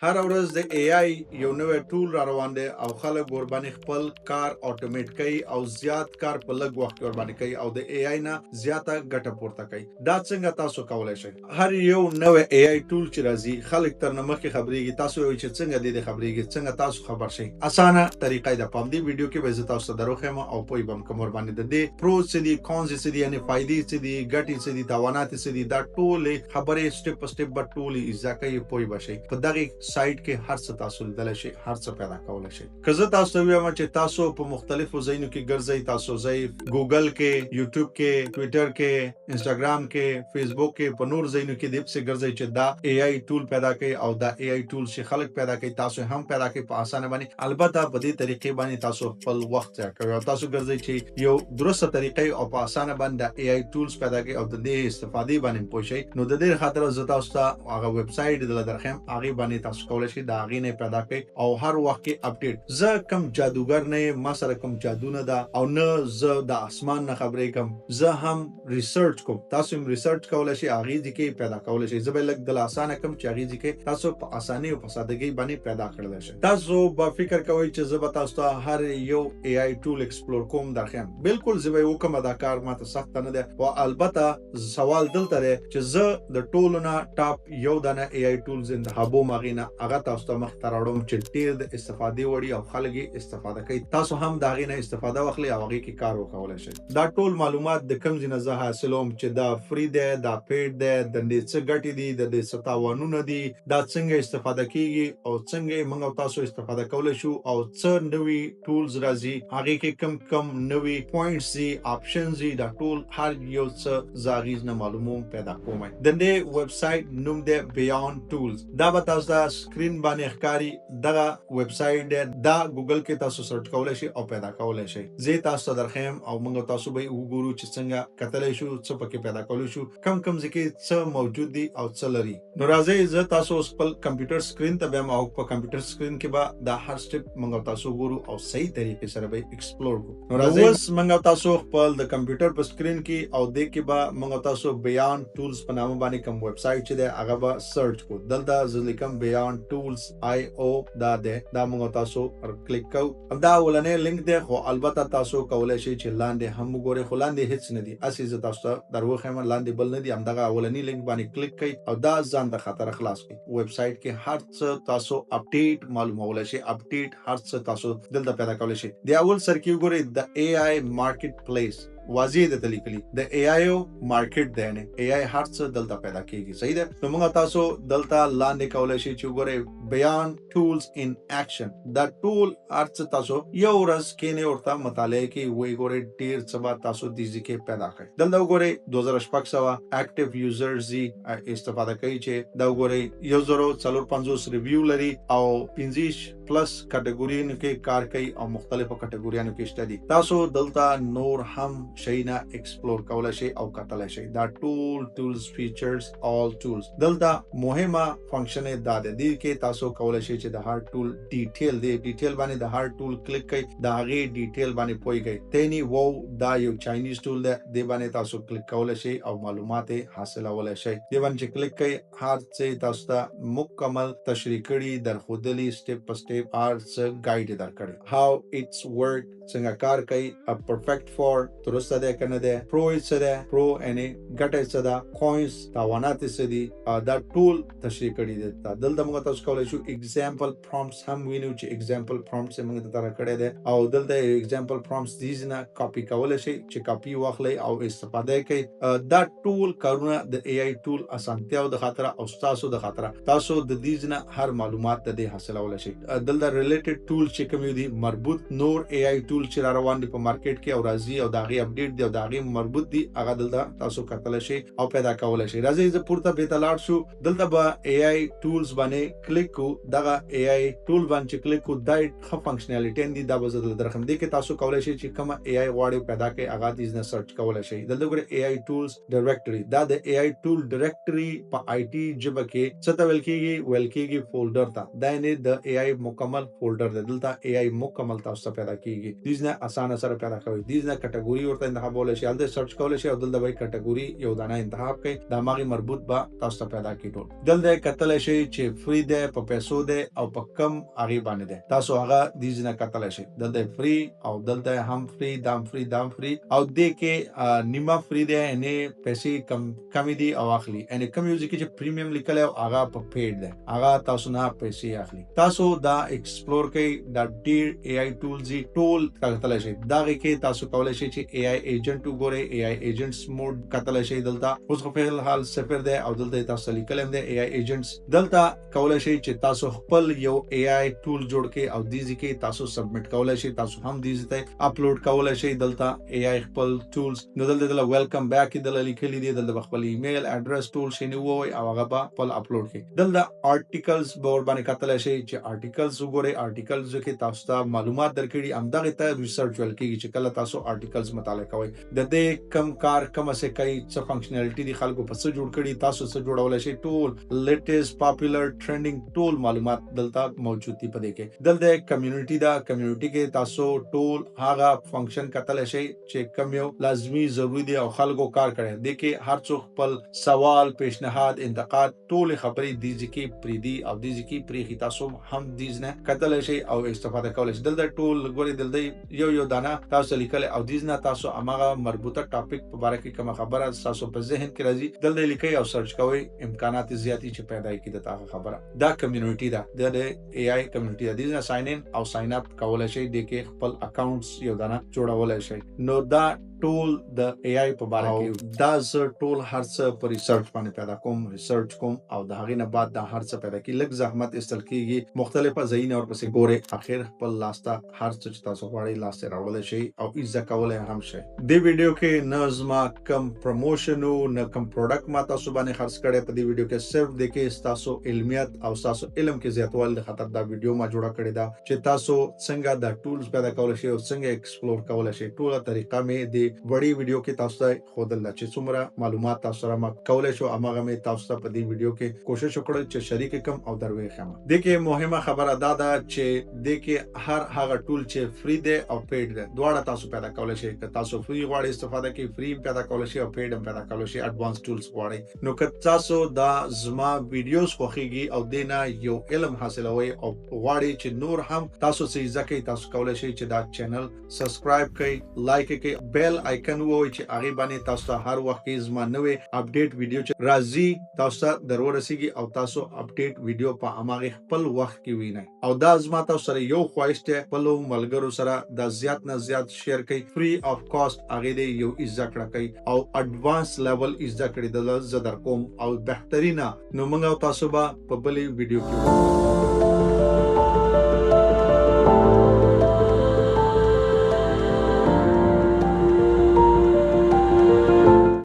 هر ورځ د AI یو نوی ټول را روان دی او خلک ورباندې خپل کار اتومات کوي او زیات کار په لږ وخت کې ورباندې کوي او د AI نه زیاته ګټه پورته کوي. دا څنګه تاسو کولای شئ؟ هر یو نوی AI ټول چې راځي خلک تر نه مخکې خبرېږي، تاسو وایئ چې څنګه دې خبرېږي، څنګه تاسو خبر شئ. اسانه طریقه ده. په همدې ویډیو کې به زه تاسو ته دروښیم او پوی بم کوم ورباندې د دې پرو څه دي، کونز څه دي، یعنې فایدې څه دي، ګټې څه دي، تاوانات څه دي، دا ټولې خبرې سټپ په سټپ به ټولې اجزا کوي، پوی به شئ. په دغه سایټ کې هر څه تاسو لیدلی شئ، هر څه پیدا کولی شئ. که زه تاسو ته ووایم چې تاسو په مختلفو ځایونو کې ګرځئ، تاسو ځئ ګوګل کې، یوټیوب کې، ټویټر کې، انسټاګرام کې، فیسبوک کې، په نور ځایونو کې داسې ګرځئ چې دا AI ټول پیدا کوي او دا AI ټول چې خلک پیدا کوي تاسو هم پیدا کوي په اسانه باندې. البته په دې طریقې باندې تاسو خپل وخت ضایع کوئ او تاسو ګرځئ چې یو درسته طریقې او په اسانه باندې د AI ټولز پیدا کوي او د دې استفادې باندې پوه شئ. نو د دې خاطر زه تاسو ته هغه ویب سایټ درخم، هغه باندې تاسو کولای شئ د هغې نه پیدا کړئ او هر وخت کې اپډیټ. زه کم جادوګر نه یم، ما سره کم جادو نه ده او نه زه د اسمان نه خبرې کوم، زه هم ریسرچ کوم. تاسو هم ریسرچ کولای شئ، هغې ځکه پیدا کولای شئ. زه به لږ د اسانه کوم چې هغې ځکه تاسو په اسانۍ او په سادګۍ باندې پیدا کړلی شئ. تاسو به فکر کوئ چې زه به تاسو ته هر یو AI ټول ایکسپلور کوم درخم. بالکل زه به وکم، دا کار ماته سخت نه ده او البته سوال دلته دی چې زه د ټولو نه ټاپ یو دانه AI ټولز انتخابوم، هغې نه هغه تاسو ته مخ ته راوړم چې ډېر د استفادې وړ او خلک یې استفاده کوي. تاسو هم د هغې نه استفاده واخلئ او هغې کې کار وکولی شئ. دا ټول معلومات د کوم ځای نه زه حاصلوم چې دا فری دی، دا پیډ دی، د دې څه ګټې دي، د دې څه تاوانونه دي، دا څنګه استفاده کیږي او څنګه موږ او تاسو استفاده کولی شو او څه نوي ټولز راځي، هغې کې کم نوي پوینټس دي، آپشنز دي، دا ټول هر یو څه زه هغې نه معلوموم، پیدا کوم. د دې ویب سایټ نوم دی بیاند ټولز. دا به تاسو ته سکرین باندې ښکاري. دغه ویب سایټ دی، دا ګوګل کې تاسو سرچ کولی شئ او پیدا کولی شئ. زه تاسو ته درښیم او موږ تاسو به وګورو چې څنګه کتلی شو، څه پکې پیدا کولی شو، کم ځای کې څه موجود دي او څه لري. نو راځئ زه تاسو خپل کمپیوټر سکرین ته بیایم او په کمپیوټر سکرین کې به دا هر سټپ موږ تاسو وګورو او صحیح طریقې سره به ایکسپلور کړو. نو راځئ اوس موږ تاسو خپل د کمپیوټر په سکرین کې او دې کې به موږ تاسو بیاند ټولز په نامه باندې کوم ویب سایټ چې دی هغه به سرچ کړو. دلته زه لیکم بیاند ټولز IO، دا دی، دا موږ تاسو کلیک کوو. دا اولنی لینک دی خو البته تاسو کولی شئ چې لاندې هم وګورئ، خو لاندې هیڅ نه دي. هسې زه تاسو ته دروښیم لاندې بل نه دي، همدغه اولني لینک باندې کلیک کړئ او دا ځان د خطره خلاص کړئ. ویب سایټ کې هر څه تاسو اپډیټ معلومولی شئ، اپډیټ هر څه تاسو دلته پیدا کولی شئ. د اول سر کې وګورئ د AI مارکیټ پلیس، واضح د لیکلي د AI مارکیټ دی، نه AI هر څه دلته پیدا کیږي. صحیح ده. نو موږ تاسو دلته لاندې کولی شئ چې وګورئ بیاند ټولز ان اکشن. دا ټول هر څه تاسو یو ورځ کښېنئ ورته مطالعه کې وګورئ، ډېر څه به تاسو دې ځای کې پیدا کړئ. دلته وګورئ 2600 اکټیو یوزرز دي استفاده کوي، چې دا وګورئ 1054 ریویو لري او 15 پلس کټګوریونو کې کار کوي او مختلفو کټګوریانو کې شته دي. تاسو دلته نور هم شیونه ایکسپلور کولی شئ او کتلی شئ. دا ټول ټولز فیچرز آل ټولز. دلته مهمه فنکشن دا ده، دې کې تاسو کولی شئ چې د هر ټول ډیټیل دی، ډیټیل باندې د هر ټول کلیک کړئ، د هغې ډیټیل باندې پوهیږئ. تینی وو دا یو چاینیز ټول دی، دې باندې تاسو کلیک کولی شئ او معلومات حاصلولی شئ. دې باندې چې کلیک کړئ هر څه تاسو ته مکمل تشریح کړي، درښودلي، سټپ په سټپ هر څه ګایډ یې درکړی. هاو اټس ورک، څنګه کار کوي، پرفیکټ فور درسته دی که نه دی، پرو یې څه دی، پرو یعنې ګټه یې څه ده، کوینز تاوانات یې څه دي، دا ټول تشریح کړي دي. دلته موږ تاسو کولی شو ایگزامپل پرومپټس هم وینو چې ایگزامپل پرومپټس یې موږ ته راکړی دی او دلته ایگزامپل پرومپټس دې نه کاپي کولی شئ چې کاپي واخلئ او استفاده یې کوئ. دا ټول کارونه د AI ټول اسانتیاو د خاطره او ستاسو د خاطره تاسو د دې نه هر معلومات د دې حاصلولی شئ. دلته ریلیټډ ټول چې کوم دي، مربوط نور AI ټول چې را روان دي په مارکیټ کې او راځي او د هغې اپډیټ دي او د هغې مربوط دي، هغه دلته تاسو کتلی شئ او پیدا کولی شئ. راځئ زه پورته بېرته لاړ شو. دلته به AI ټولز باندې کلیک کو. دغه AI ټول باندې چې کلیک کو دا ښه فنکشنالیټي دي، دا به زه دلته درښیم. دې کې تاسو کولی شئ چې کومه AI غواړئ پیدا کړئ، هغه دې نه سرچ کولی شئ. دلته وګورئ AI ټولز ډایرکټري. دا د AI ټول ډایرکټري په IT ژبه کې څه ته ویل کېږي؟ ویل کېږي فولډر ته. دا یعنې د AI مکمل فولډر دی. دلته AI مکمل تاسو ته پیدا کېږي. دې نه اسانه سره پیدا کوئ. دې نه کټګوري ورته ته انتخابولای شي هلته سرچ کولای شي او دلته به کټګوري یو دانه انتخاب کړئ د هغې مربوط به تاسو ته پیدا کړي ټول دلته کتلی شئ چې فری دی په پیسو دی او په کم هغې باندې دی تاسو هغه دې ځای نه کتلی شئ دلته فری او دلته هم فری دام فری او دې کې نیمه فری دی یعنې پیسې کمې دي او اخلي یعنې کوم یو ځای کې چې پریمیم لیکلی او هغه په پیډ دی هغه تاسو نه پیسې اخلي تاسو دا ایکسپلور کړئ دا ډېر اے آی ټولز دي ټول کتلی شئ د هغې کې تاسو کولی شئ چې اے آی ایجنټ وګورئ اے آی ایجنټس موډ کتلی شئ دلته اوس خو فی الحال صفر دی او دلته تاسو لیکلی هم دی اے آی ایجنټس دلته کولی شئ چې تاسو خپل یو اے آی ټول جوړ کړئ او دې ځای کې تاسو سبمټ کولی شئ تاسو هم دې ځای ته اپلوډ کولی شئ دلته اے آی خپل ټولز نو دلته ویلکم بیک دلته لیکلي دي دلته خپل ایمیل اډرس ټول شئ ووایئ او هغه به خپل اپلوډ کړئ دلته آرټیکلز به ورباندې کتلی شئ چې آرټیکلز وګورئ آرټیکلز کې تاسو ته معلومات درکړي همدغې ته ریسرچ ویل کېږي چې کله تاسو آرټیکلز مطالعه کوئ د دې کم کار کومه څه کوي څه فنکشنالټي دي خلکو په څه جوړ کړي تاسو څه جوړولی شئ ټول لیټیسټ پاپولر ټرینډینګ ټول معلومات دلته موجود دي په دې کې دلته کمیونټي ده کمیونټي کې تاسو ټول هغه فنکشن کتلی شئ چې کوم یو لازمي ضروري دي او خلکو کار کړی دې کې هر څوک خپل سوال پیشنهاد انتقاد ټولې خبرې دې ځای کې پرېږدي او دې ځای کې پرېښي تاسو هم دې نه کتلی شئ او استفاده کولی شئ دلته ټول ګورئ دلته یو دانه تاسو لیکلی او دې نه تاسو هماغه مربوطه ټاپک په باره کې کومه خبره تاسو په ذهن کې راځي دلته لیکئ او سرچ کوئ امکانات زیاتې چې پیدا کړي د هغه خبره دا کمیونټي ده د اے آی کمیونټي ده دې نه ساين ان او ساين اپ کولی شئ دې کې خپل اکاونټس یو دانه جوړولی شئ نو دا ټول د اے آی په باره کې دا زه ټول هر څه په ریسرچ باندې پیدا کوم ریسرچ کوم او د هغې نه بعد دا هر څه پیدا کړي لږ زحمت ایستل کېږي مختلفه ځایونه ورپسې ګورئ اخر خپل لاسته هر څه چې تاسو غواړئ لاسته راوړلی شئ او زده کولی هم شئ دې ویډیو کې نه زما کم پروموشن نه کم پروډکټ ما تاسو باندې خرڅ کړی په دې ویډیو کې صرف د کې ستاسو علمیت او ستاسو علم کې زیاتوالي د خاطر دا ویډیو ما جوړه کړې ده چې تاسو څنګه دا ټولز پیدا کولی شئ او څنګه ایکسپلور کولی شئ ټوله طریقه مې د وړې ویډیو کې تاسو ته ښودله چې څومره معلومات تاسو سره ما کولی شو هماغه مې تاسو ته په دې ویډیو کې کوشش وکړی چې شریک کړم او در وښیم دې کې مهمه خبره دا ده چې دې کې هر هغه ټول چې فری دی او پیډ دی دواړه تاسو پیدا کولی شئ که تاسو فری غواړئ استفاده کړئ فری پیدا کولی شئ او پیډ هم پیدا کولی شئ اډوانس ټولز غواړئ نو که تاسو دا زما ویډیوز خوښیږي او دې نه یو علم حاصلوئ او غواړئ چې نور هم تاسو څه زده کړئ تاسو کولی شئ چې دا چینل سبسکرایب کړئ لایک کړئ بیل آیکن ووهئ چې هغې باندې تاسو ته هر وخت کې زما نوې اپډیټ ویډیو چې راځي تاسو ته در ورسیږي او تاسو اپډیټ ویډیو په هماغې خپل وخت کې وینئ او دا زما تاسو سره یو خواهش دی خپلو ملګرو سره دا زیات نه زیات شیر کړئ فری اف کاسټ هغې دی یو زده کړه کوي او اډوانس لیول زده کړې د زه در کوم او بهترینه نو موږ او تاسو به په بلې ویډیو کې